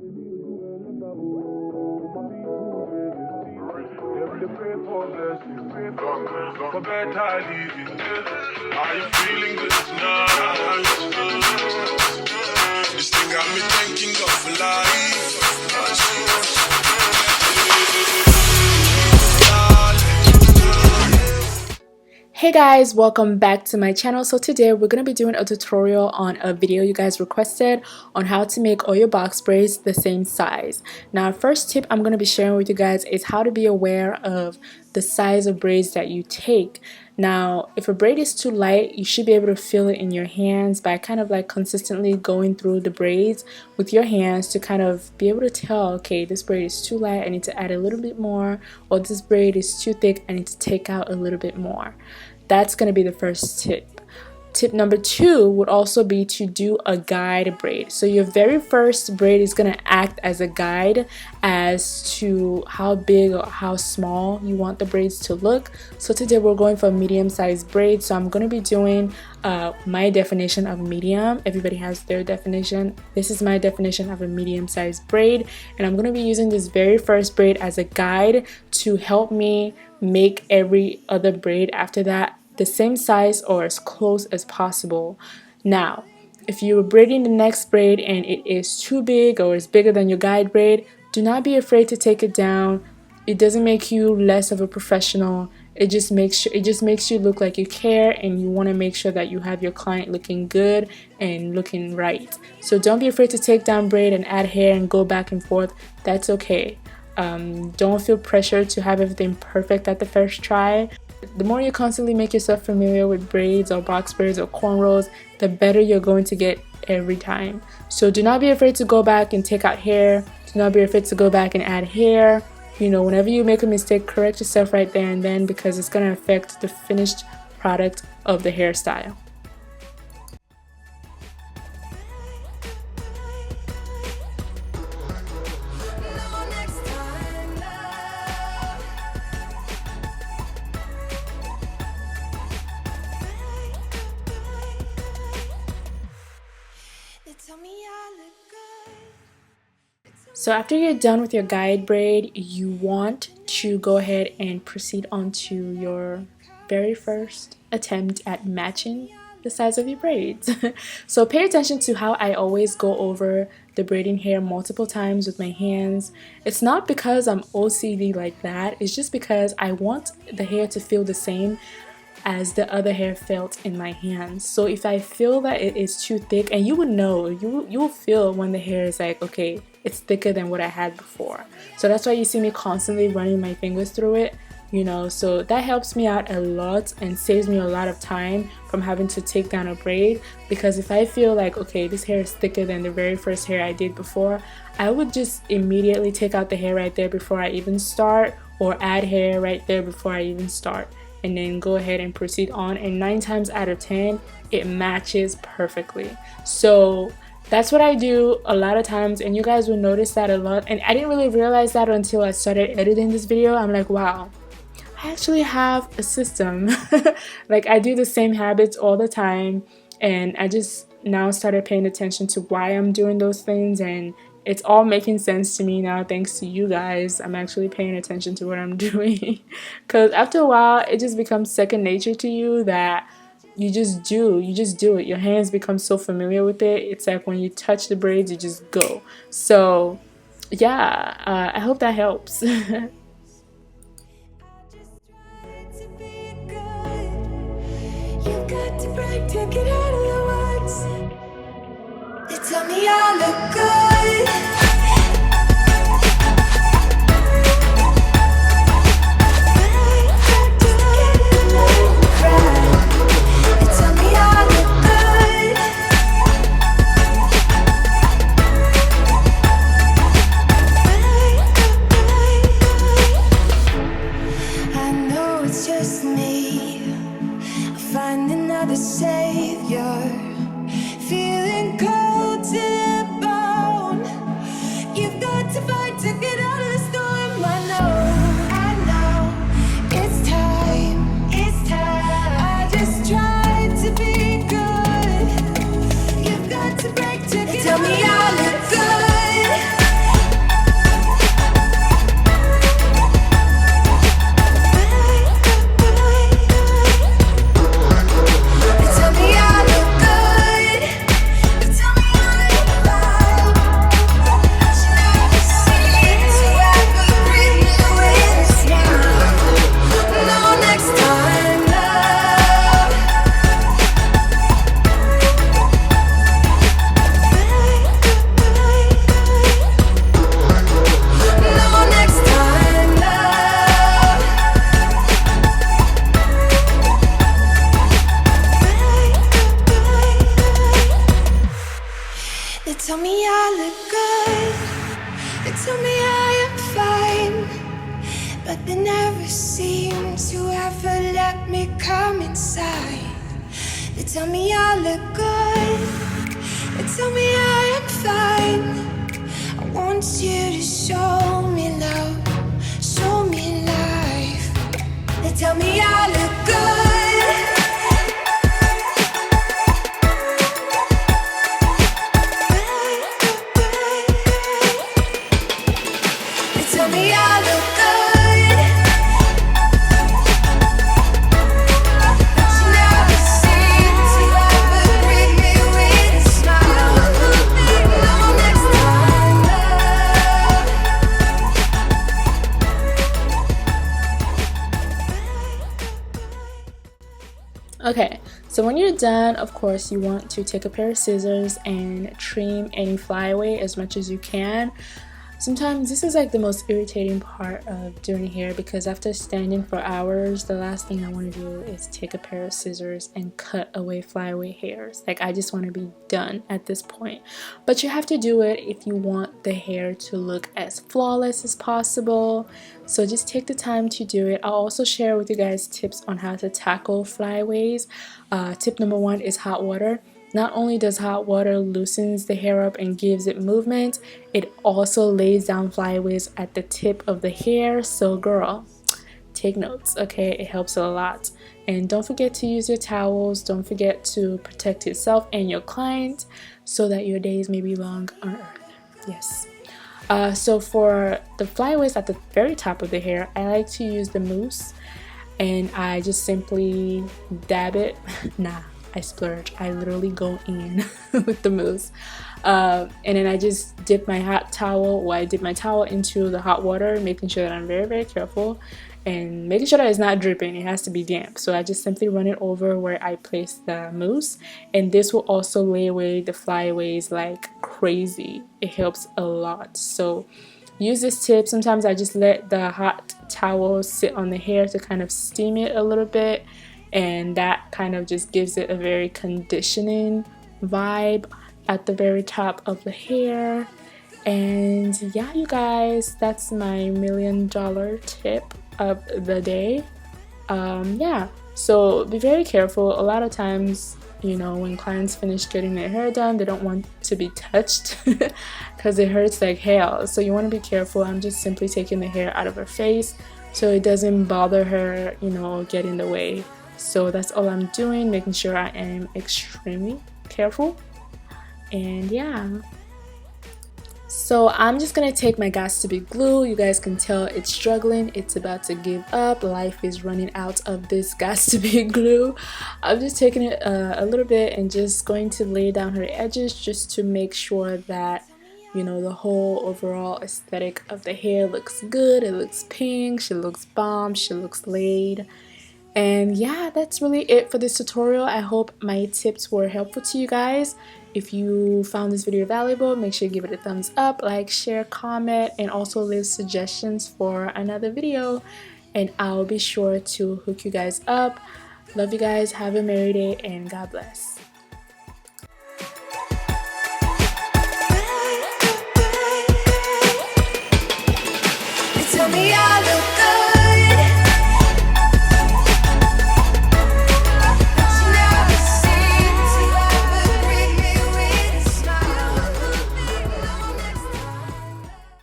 For better living, are you feeling good tonight? This thing got me thanking God for life. Hey guys, welcome back to my channel. So today we're going to be doing a tutorial on a video you guys requested on how to make all your box braids the same size. Now, first tip I'm going to be sharing with you guys is how to be aware of the size of braids that you take. Now, if a braid is too light, you should be able to feel it in your hands by kind of like consistently going through the braids with your hands to kind of be able to tell, okay, this braid is too light, I need to add a little bit more, or this braid is too thick, I need to take out a little bit more. That's going to be the first tip. Tip number 2 would also be to do a guide braid. So your very first braid is going to act as a guide as to how big or how small you want the braids to look. So today we're going for a medium-sized braid. So I'm going to be doing my definition of medium. Everybody has their definition. This is my definition of a medium-sized braid. And I'm going to be using this very first braid as a guide to help me make every other braid after that the same size or as close as possible. Now, if you're braiding the next braid and it is too big or is bigger than your guide braid, do not be afraid to take it down. It doesn't make you less of a professional. It just makes you look like you care, and you want to make sure that you have your client looking good and looking right. So don't be afraid to take down braid and add hair and go back and forth. That's okay. Don't feel pressured to have everything perfect at the first try. The more you constantly make yourself familiar with braids or box braids or cornrows, the better you're going to get every time. So do not be afraid to go back and take out hair. Do not be afraid to go back and add hair. You know, whenever you make a mistake, correct yourself right there and then, because it's going to affect the finished product of the hairstyle. So after you're done with your guide braid, you want to go ahead and proceed on to your very first attempt at matching the size of your braids. So pay attention to how I always go over the braiding hair multiple times with my hands. It's not because I'm OCD like that, it's just because I want the hair to feel the same as the other hair felt in my hands. So if I feel that it is too thick, and you would know, you'll feel when the hair is like, okay, it's thicker than what I had before. So that's why you see me constantly running my fingers through it, you know. So that helps me out a lot and saves me a lot of time from having to take down a braid, because if I feel like, okay, this hair is thicker than the very first hair I did before, I would just immediately take out the hair right there before I even start, or add hair right there before I even start, and then go ahead and proceed on, and 9 times out of 10 it matches perfectly. So that's what I do a lot of times, and you guys will notice that a lot. And I didn't really realize that until I started editing this video. I'm like, wow, I actually have a system. Like, I do the same habits all the time, and I just now started paying attention to why I'm doing those things, and it's all making sense to me now thanks to you guys. I'm actually paying attention to what I'm doing, because after a while it just becomes second nature to you, that you just do it. Your hands become so familiar with it. It's like when you touch the braids, you just go. So yeah, I hope that helps. You got to break, take it out of the words. They tell me I look good. Savior, feeling cold to the bone. They tell me I am fine, but they never seem to ever let me come inside. They tell me I look good, they tell me I am fine. I want you to show me love, show me life. They tell me I look good. They tell me I look good, but you never seem to ever greet me with a smile. No next time, love. Okay, so when you're done, of course, you want to take a pair of scissors and trim any flyaway as much as you can. Sometimes this is like the most irritating part of doing hair, because after standing for hours, the last thing I want to do is take a pair of scissors and cut away flyaway hairs. Like, I just want to be done at this point. But you have to do it if you want the hair to look as flawless as possible. So just take the time to do it. I'll also share with you guys tips on how to tackle flyaways. Tip number 1 is hot water. Not only does hot water loosens the hair up and gives it movement, it also lays down flyaways at the tip of the hair. So girl, take notes, okay? It helps a lot. And don't forget to use your towels. Don't forget to protect yourself and your client so that your days may be long on earth. Yes. So for the flyaways at the very top of the hair, I like to use the mousse, and I just simply dab it. Nah, I splurge. I literally go in with the mousse, and then I just dip my hot towel. Well, I dip my towel into the hot water, making sure that I'm very, very careful and making sure that it's not dripping. It has to be damp. So I just simply run it over where I place the mousse, and this will also lay away the flyaways like crazy. It helps a lot. So use this tip. Sometimes I just let the hot towel sit on the hair to kind of steam it a little bit, and that kind of just gives it a very conditioning vibe at the very top of the hair. And yeah, you guys, that's my $1 million tip of the day. Yeah, so be very careful. A lot of times, you know, when clients finish getting their hair done, they don't want to be touched because it hurts like hell. So you want to be careful. I'm just simply taking the hair out of her face so it doesn't bother her, you know, get in the way. So that's all I'm doing, making sure I am extremely careful. And yeah, so I'm just gonna take my Got to Be glue. You guys can tell it's struggling, it's about to give up. Life is running out of this Got to Be glue. I'm just taking it a little bit and just going to lay down her edges just to make sure that, you know, the whole overall aesthetic of the hair looks good. It looks pink, she looks bomb, she looks laid. And yeah, that's really it for this tutorial. I hope my tips were helpful to you guys. If you found this video valuable, make sure you give it a thumbs up, like, share, comment, and also leave suggestions for another video. And I'll be sure to hook you guys up. Love you guys. Have a merry day, and God bless.